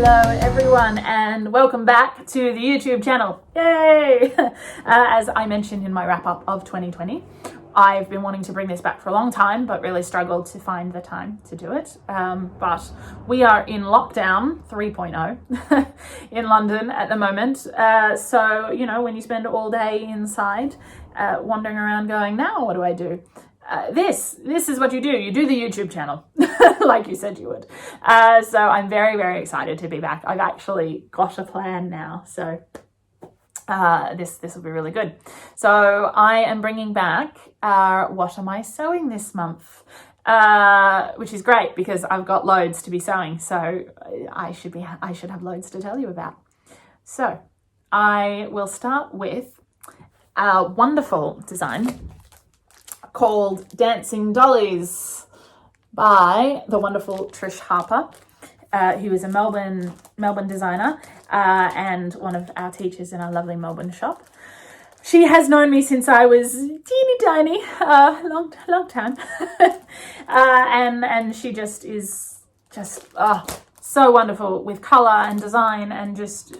Hello everyone and welcome back to the YouTube channel. Yay! As I mentioned in my wrap up of 2020, I've been wanting to bring this back for a long time but really struggled to find the time to do it. But we are in lockdown 3.0 in London at the moment. So, you know, when you spend all day inside wandering around going, now what do I do? This is what you do. You do the YouTube channel like you said you would. So I'm very, very excited to be back. I've actually got a plan now. So this will be really good. So I am bringing back what am I sewing this month? Which is great because I've got loads to be sewing. So I should have loads to tell you about. So I will start with a wonderful design called Dancing Dollies by the wonderful Trish Harper, who is a Melbourne designer and one of our teachers in our lovely Melbourne shop. She has known me since I was teeny tiny, long time, and she just is so wonderful with colour and design and just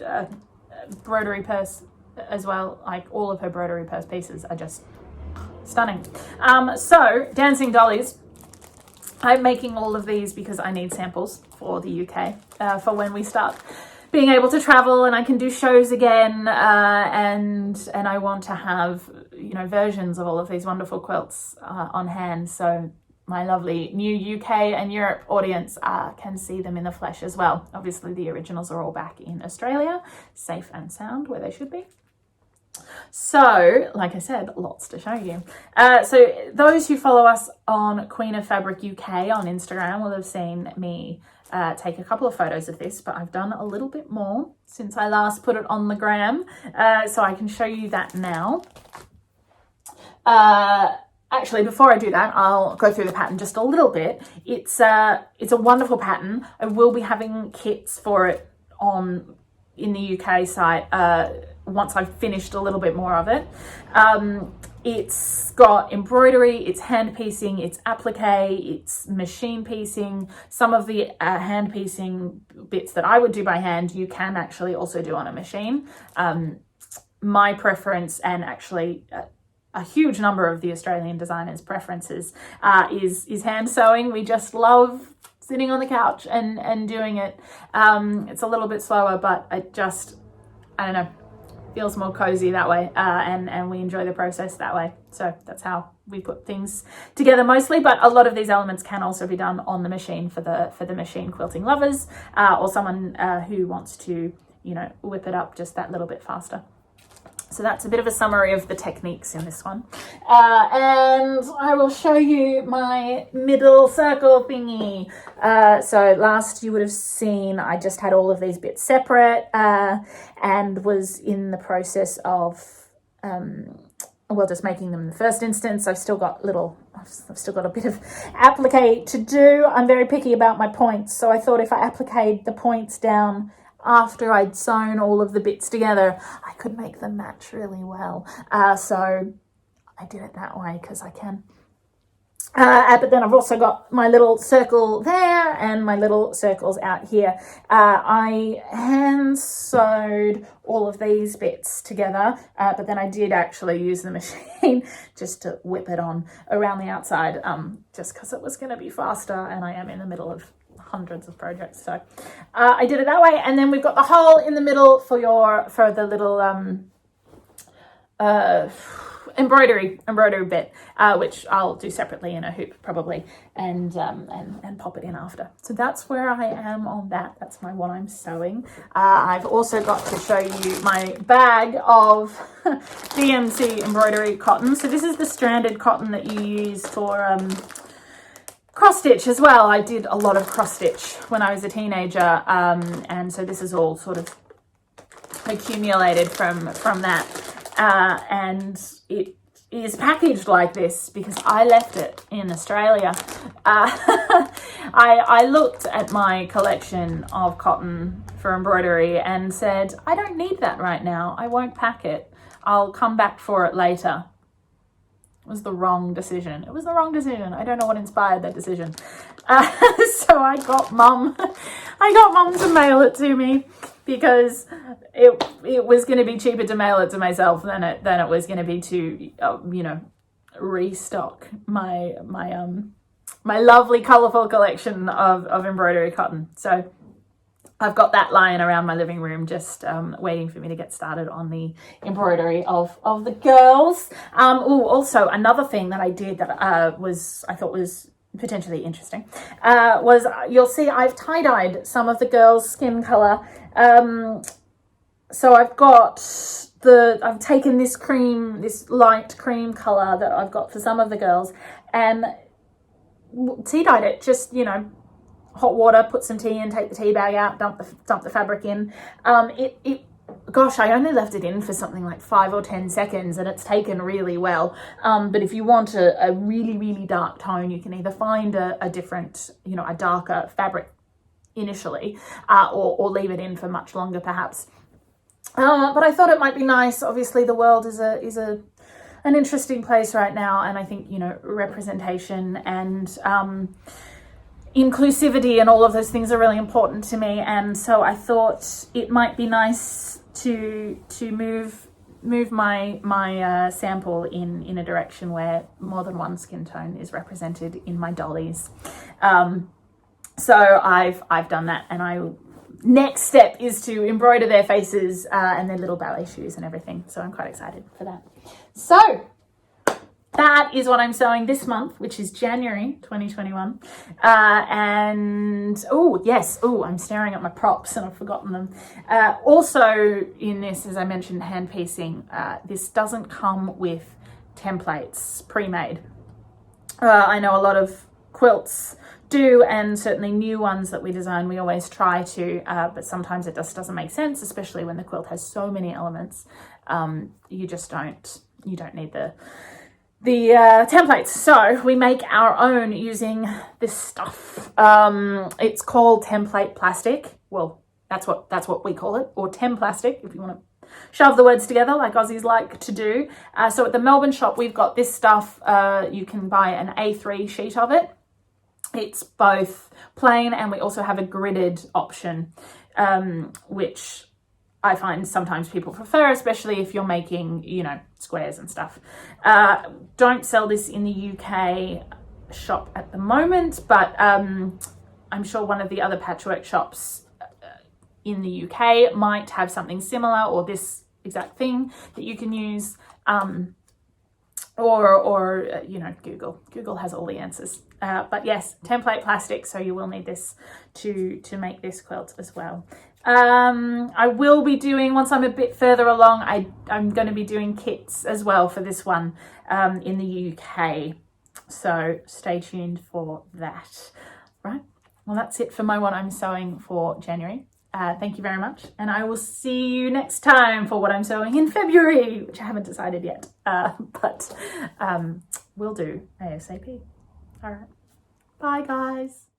embroidery purse as well. Like all of her embroidery purse pieces are just stunning. So Dancing Dollies, I'm making all of these because I need samples for the UK for when we start being able to travel and I can do shows again, and I want to have, you know, versions of all of these wonderful quilts on hand, so my lovely new UK and Europe audience can see them in the flesh as well. Obviously the originals are all back in Australia, safe and sound where they should be. So, like I said, lots to show you. So those who follow us on Queen of Fabric UK on Instagram will have seen me take a couple of photos of this, but I've done a little bit more since I last put it on the gram, so I can show you that now. Actually, before I do that, I'll go through the pattern just a little bit. It's a wonderful pattern. I will be having kits for it in the UK site once I've finished a little bit more of it. It's got embroidery, it's hand piecing, it's applique, it's machine piecing. Some of the hand piecing bits that I would do by hand, you can actually also do on a machine. My preference, and actually a huge number of the Australian designers' preferences, is hand sewing. We just love sitting on the couch and doing it. It's a little bit slower, but I don't know, feels more cozy that way, and we enjoy the process that way. So that's how we put things together mostly, but a lot of these elements can also be done on the machine for the machine quilting lovers, or someone who wants to, you know, whip it up just that little bit faster. So that's a bit of a summary of the techniques in this one. And I will show you my middle circle thingy. So last you would have seen I just had all of these bits separate and was in the process of, just making them in the first instance. I've still got a bit of applique to do. I'm very picky about my points. So I thought if I appliqued the points down after I'd sewn all of the bits together, I could make them match really well. So I did it that way because I can. But then I've also got my little circle there and my little circles out here. I hand sewed all of these bits together, but then I did actually use the machine just to whip it on around the outside, just because it was going to be faster and I am in the middle of hundreds of projects, so I did it that way. And then we've got the hole in the middle for the little embroidery bit, which I'll do separately in a hoop probably, and pop it in after. So that's where I am on that. That's what I'm sewing. I've also got to show you my bag of DMC embroidery cotton. So this is the stranded cotton that you use for cross stitch as well. I did a lot of cross stitch when I was a teenager, and so this is all sort of accumulated from that, and it is packaged like this because I left it in Australia. I looked at my collection of cotton for embroidery and said, I don't need that right now. I won't pack it. I'll come back for it later. It was the wrong decision. I don't know what inspired that decision. So I got mum to mail it to me because it was going to be cheaper to mail it to myself than it was going to be to restock my lovely colourful collection of embroidery cotton. So I've got that lying around my living room, just waiting for me to get started on the embroidery of the girls. Also another thing that I did that I thought was potentially interesting was, you'll see I've tie-dyed some of the girls' skin colour. So I've taken this light cream colour that I've got for some of the girls and tea-dyed it, just, hot water, put some tea in, take the tea bag out, dump the fabric in. Gosh, I only left it in for something like 5 or 10 seconds and it's taken really well. But if you want a really, really dark tone, you can either find a different, a darker fabric initially, or leave it in for much longer perhaps. But I thought it might be nice. Obviously the world is an interesting place right now, and I think, representation and inclusivity and all of those things are really important to me, and so I thought it might be nice to move my sample in a direction where more than one skin tone is represented in my dollies. So I've done that, and next step is to embroider their faces and their little ballet shoes and everything. So I'm quite excited for that. So that is what I'm sewing this month, which is January 2021. I'm staring at my props and I've forgotten them. Also in this, as I mentioned, hand piecing, this doesn't come with templates pre-made. I know a lot of quilts do, and certainly new ones that we design, we always try to, but sometimes it just doesn't make sense, especially when the quilt has so many elements. You don't need the templates. So we make our own using this stuff. It's called template plastic. Well, that's what we call it, or plastic, if you want to shove the words together like Aussies like to do. So at the Melbourne shop, we've got this stuff. You can buy an A3 sheet of it. It's both plain, and we also have a gridded option, which I find sometimes people prefer, especially if you're making, squares and stuff. Don't sell this in the UK shop at the moment, but I'm sure one of the other patchwork shops in the UK might have something similar, or this exact thing that you can use, or Google has all the answers. But yes, template plastic, so you will need this to make this quilt as well. I will be doing, once I'm a bit further along, I'm going to be doing kits as well for this one in the UK. So stay tuned for that. Right, well, that's it for my what I'm sewing for January. Thank you very much, and I will see you next time for what I'm sewing in February, which I haven't decided yet, but we'll do ASAP. All right, bye guys.